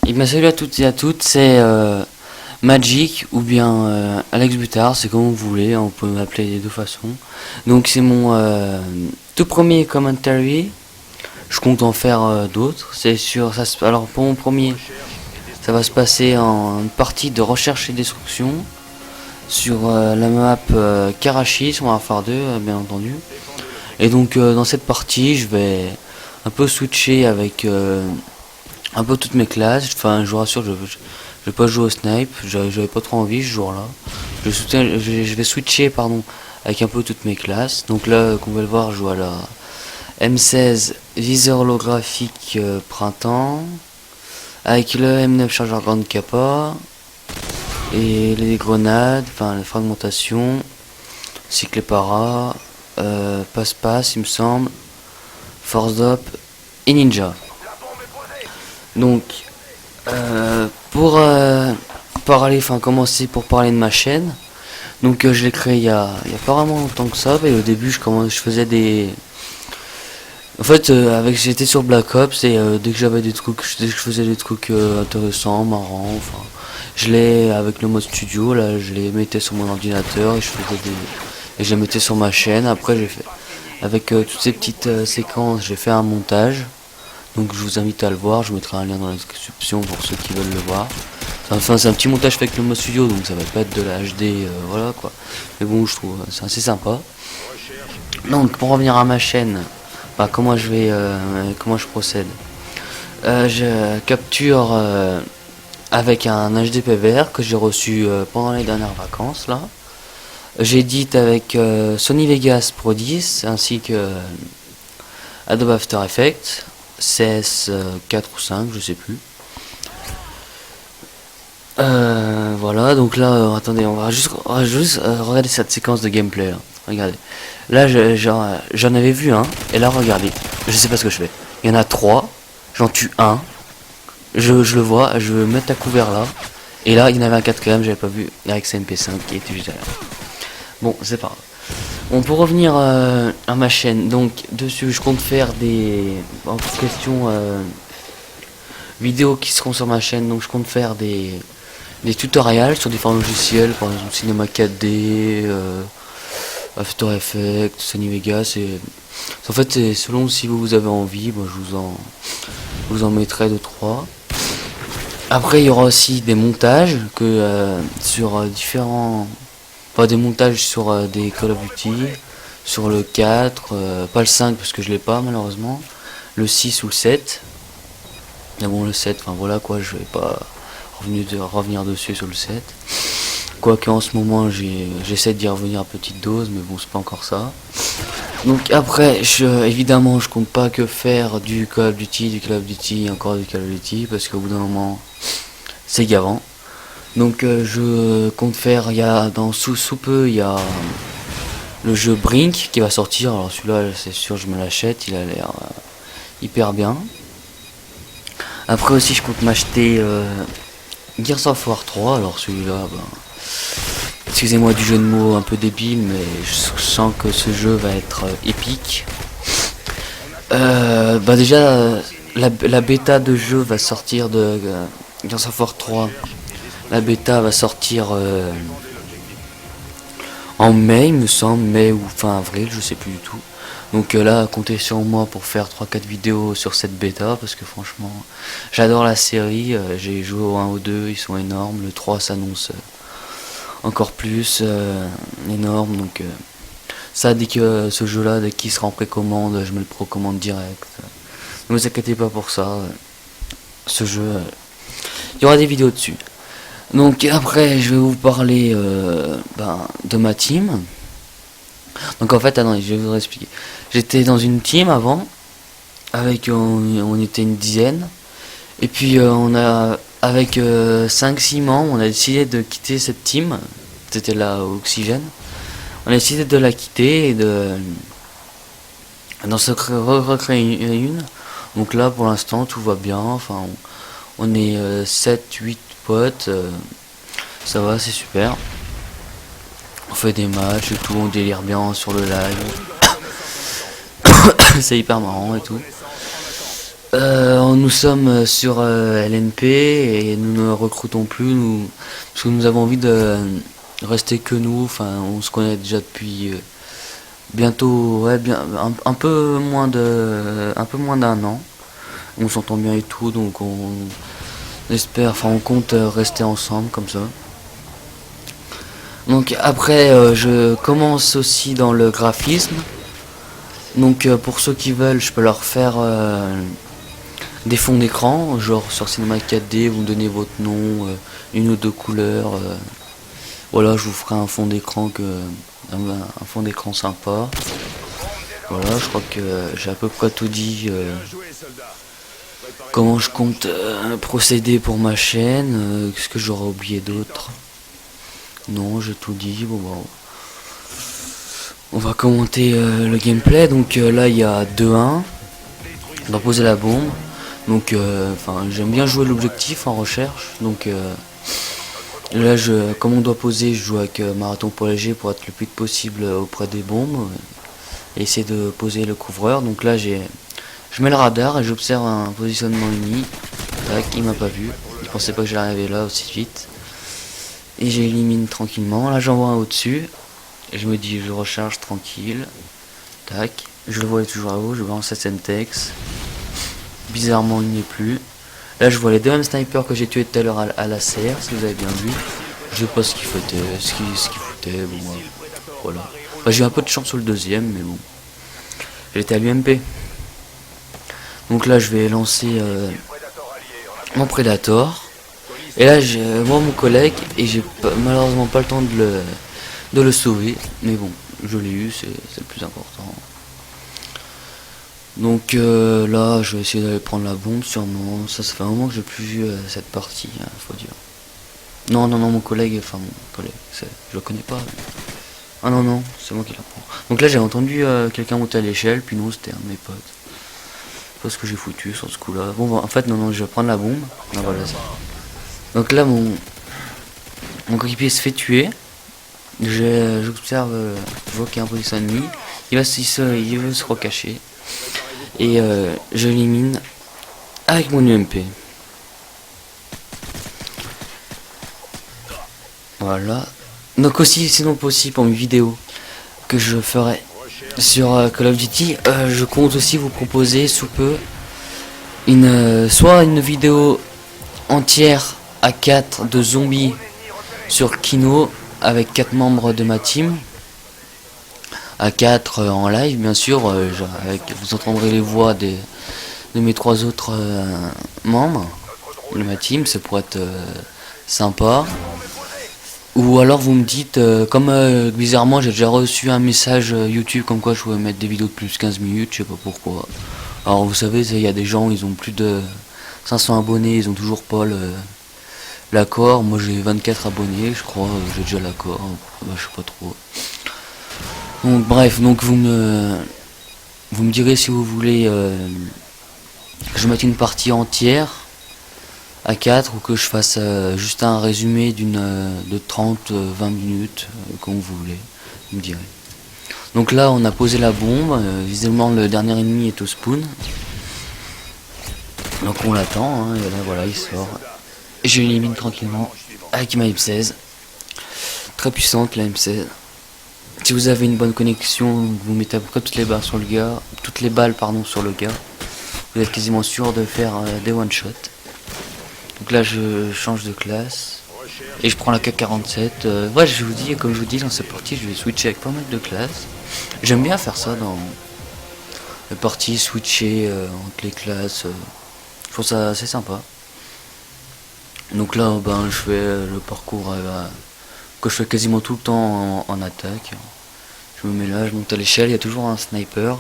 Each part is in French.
Et bien salut à toutes et à toutes, c'est Magic ou bien Alex Butard, c'est comme vous voulez, on peut m'appeler des deux façons. Donc c'est mon tout premier commentary, je compte en faire d'autres, c'est sûr, alors pour mon premier, ça va se passer en une partie de recherche et destruction sur la map Karachi sur Warfare 2 bien entendu. Et donc dans cette partie je vais un peu switcher avec un peu toutes mes classes. Enfin, je vous rassure, je vais pas jouer au snipe, j'avais pas trop envie ce jour là. Je vais switcher pardon avec un peu toutes mes classes. Donc là qu'on va le voir, je joue à la M16 viseur holographique printemps avec le M9 chargeur grande capa et les grenades, enfin la fragmentation, cycle para, passe-passe il me semble, force up et ninja. Donc pour parler, enfin commencer pour parler de ma chaîne. Donc je l'ai créé il y a pas vraiment longtemps que ça. Et au début je faisais des, en fait j'étais sur Black Ops et dès que j'avais des trucs, dès que je faisais des trucs intéressants, marrants, enfin je l'ai avec le mode studio là, je les mettais sur mon ordinateur et je les mettais sur ma chaîne. Après j'ai fait avec toutes ces petites séquences, j'ai fait un montage. Donc je vous invite à le voir, je mettrai un lien dans la description pour ceux qui veulent le voir. Enfin c'est un petit montage fait avec le mode studio, donc ça va pas être de la HD, voilà quoi. Mais bon, je trouve c'est assez sympa. Donc pour revenir à ma chaîne, bah, comment je procède. Je capture avec un HD PVR que j'ai reçu pendant les dernières vacances là. J'édite avec Sony Vegas Pro 10 ainsi que Adobe After Effects. CS 4 ou 5, je sais plus. Voilà, donc là, attendez, on va juste regarder cette séquence de gameplay là. Regardez. Là, j'en avais vu un, et là, regardez. Je sais pas ce que je fais. Il y en a 3, j'en tue un. Je le vois, je vais mettre à couvert là. Et là, il y en avait un 4ème, j'avais pas vu, avec MP5 qui était juste derrière. Bon, c'est pas grave. Bon, pour revenir à ma chaîne, donc dessus je compte faire des questions vidéos qui seront sur ma chaîne. Donc je compte faire des tutoriels sur différents logiciels, par exemple Cinema 4D, After Effects, Sony Vegas. Et en fait c'est selon si vous avez envie, moi je vous en mettrai 2-3. Après il y aura aussi des montages que sur différents, des montages sur des Call of Duty, sur le 4, pas le 5 parce que je l'ai pas malheureusement, le 6 ou le 7. Mais bon, le 7, enfin voilà quoi, je vais pas revenir dessus sur le 7. Quoique en ce moment j'essaie d'y revenir à petite dose, mais bon c'est pas encore ça. Donc après, évidemment je compte pas que faire du Call of Duty, encore du Call of Duty, parce qu'au bout d'un moment c'est gavant. Donc je compte faire, il y a sous peu il y a le jeu Brink qui va sortir. Alors celui-là c'est sûr je me l'achète, il a l'air hyper bien. Après aussi je compte m'acheter Gears of War 3. Alors celui-là, excusez-moi du jeu de mots un peu débile, mais je sens que ce jeu va être épique. Déjà la bêta de jeu va sortir de Gears of War 3. La bêta va sortir en mai, il me semble, mai ou fin avril, je sais plus du tout. Donc là, comptez sur moi pour faire 3-4 vidéos sur cette bêta, parce que franchement, j'adore la série, j'ai joué au 1 au 2, ils sont énormes, le 3 s'annonce encore plus énorme, donc ça, dès que ce jeu-là, dès qu'il sera en précommande, je me le précommande direct. Ne vous inquiétez pas pour ça, ce jeu, il y aura des vidéos dessus. Donc après je vais vous parler de ma team. Donc en fait attendez, je vais vous expliquer. J'étais dans une team avant, avec on était une dizaine. Et puis on a avec 5-6 membres, on a décidé de quitter cette team. C'était là Oxygène. On a décidé de la quitter et d'en se recréer une. Donc là pour l'instant tout va bien. Enfin on est 7-8 potes, ça va, c'est super. On fait des matchs et tout, on délire bien sur le live. C'est hyper marrant et tout. On nous sommes sur LNP et nous ne recrutons plus, parce que nous avons envie de rester que nous. Enfin, on se connaît déjà depuis bientôt, ouais, bien, un peu moins d'un an. On s'entend bien et tout, donc on espère, enfin on compte rester ensemble comme ça. Donc après, je commence aussi dans le graphisme. Donc pour ceux qui veulent, je peux leur faire des fonds d'écran, genre sur Cinema 4D, vous me donnez votre nom, une ou deux couleurs. Voilà, je vous ferai un fond d'écran un fond d'écran sympa. Voilà, je crois que j'ai à peu près tout dit. Comment je compte procéder pour ma chaîne. Qu'est-ce que j'aurais oublié d'autre? Non, j'ai tout dit. Bon. On va commenter le gameplay. Donc là, il y a 2-1. On va poser la bombe. Donc, j'aime bien jouer l'objectif en recherche. Donc, là, comme on doit poser, je joue avec marathon pour léger pour être le plus vite possible auprès des bombes. Et essayer de poser le couvreur. Donc là, je mets le radar et j'observe un positionnement ennemi. Tac, il m'a pas vu. Il pensait pas que j'allais arriver là aussi vite. Et j'élimine tranquillement. Là, j'envoie un au-dessus. Et je me dis, je recharge tranquille. Tac. Je le vois toujours là-haut. Je balance cette Semtex. Bizarrement, il n'y est plus. Là, je vois les deux mêmes snipers que j'ai tués tout à l'heure à la CR, si vous avez bien vu. Je sais pas ce qu'il foutait. Bon, voilà. Enfin, j'ai eu un peu de chance sur le deuxième, mais bon. J'étais à l'UMP. Donc là, je vais lancer mon Predator. Et là, moi, mon collègue, et j'ai malheureusement pas le temps de le sauver. Mais bon, je l'ai eu, c'est le plus important. Donc là, je vais essayer d'aller prendre la bombe sûrement. Ça fait un moment que j'ai plus vu cette partie, hein, faut dire. Non, mon collègue, je le connais pas. Ah non, c'est moi qui la prends. Donc là, j'ai entendu quelqu'un monter à l'échelle, puis non, c'était un de mes potes. Pas ce que j'ai foutu sur ce coup-là. Bon, en fait, non, je vais prendre la bombe. Ah, voilà, ça. Donc là, mon coéquipier se fait tuer. J'observe, je vois qu'il y a un position ennemi. Il veut se recacher. Et je l'élimine avec mon UMP. Voilà. Donc aussi, sinon possible pour une vidéo que je ferai sur Call of Duty, je compte aussi vous proposer sous peu soit une vidéo entière à 4 de zombies sur Kino avec 4 membres de ma team. À 4 en live bien sûr, vous entendrez les voix de mes 3 autres membres de ma team, ça pourrait être sympa. Ou alors vous me dites, comme bizarrement j'ai déjà reçu un message YouTube comme quoi je pouvais mettre des vidéos de plus de 15 minutes, je sais pas pourquoi. Alors vous savez, il y a des gens, ils ont plus de 500 abonnés, ils ont toujours pas l'accord. Moi j'ai 24 abonnés, je crois, j'ai déjà l'accord, je sais pas trop. Donc bref, donc vous me direz si vous voulez que je mette une partie entière à 4 ou que je fasse juste un résumé de 30-20 minutes, comme vous voulez, vous me direz. Donc là on a posé la bombe, visiblement le dernier ennemi est au spawn. Donc on l'attend, hein, et là voilà il sort. Et je l'élimine tranquillement avec ma M16. Très puissante la M16. Si vous avez une bonne connexion, vous mettez à peu près toutes les balles sur le gars, vous êtes quasiment sûr de faire des one shot. Donc là je change de classe et je prends la K47. Ouais, comme je vous dis dans cette partie, je vais switcher avec pas mal de classes. J'aime bien faire ça dans les parties, switcher entre les classes. Je trouve ça assez sympa. Donc là je fais le parcours que je fais quasiment tout le temps en attaque. Je me mets là, je monte à l'échelle, il y a toujours un sniper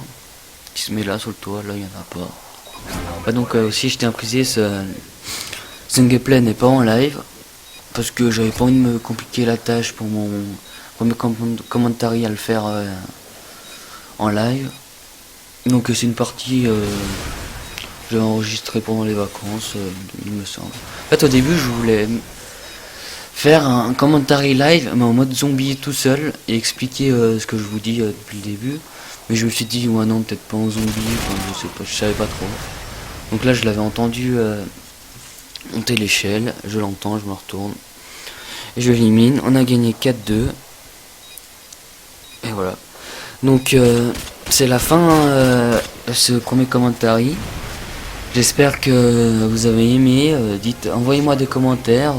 qui se met là sur le toit, là il n'y en a pas. Donc aussi je tiens à préciser, ce gameplay n'est pas en live, parce que j'avais pas envie de me compliquer la tâche pour mon premier commentary à le faire en live. Donc c'est une partie que j'ai enregistrée pendant les vacances, il me semble. En fait au début je voulais faire un commentary live mais en mode zombie tout seul et expliquer ce que je vous dis depuis le début, mais je me suis dit ouais non, peut-être pas en zombie, je sais pas, je savais pas trop. Donc là je l'avais entendu monter l'échelle, je l'entends, je me retourne et je l'élimine. On a gagné 4-2 et voilà. Donc c'est la fin de ce premier commentary. J'espère que vous avez aimé. Envoyez-moi des commentaires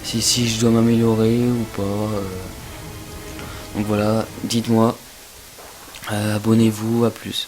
si je dois m'améliorer ou pas. Donc voilà, dites-moi. Abonnez-vous, à plus.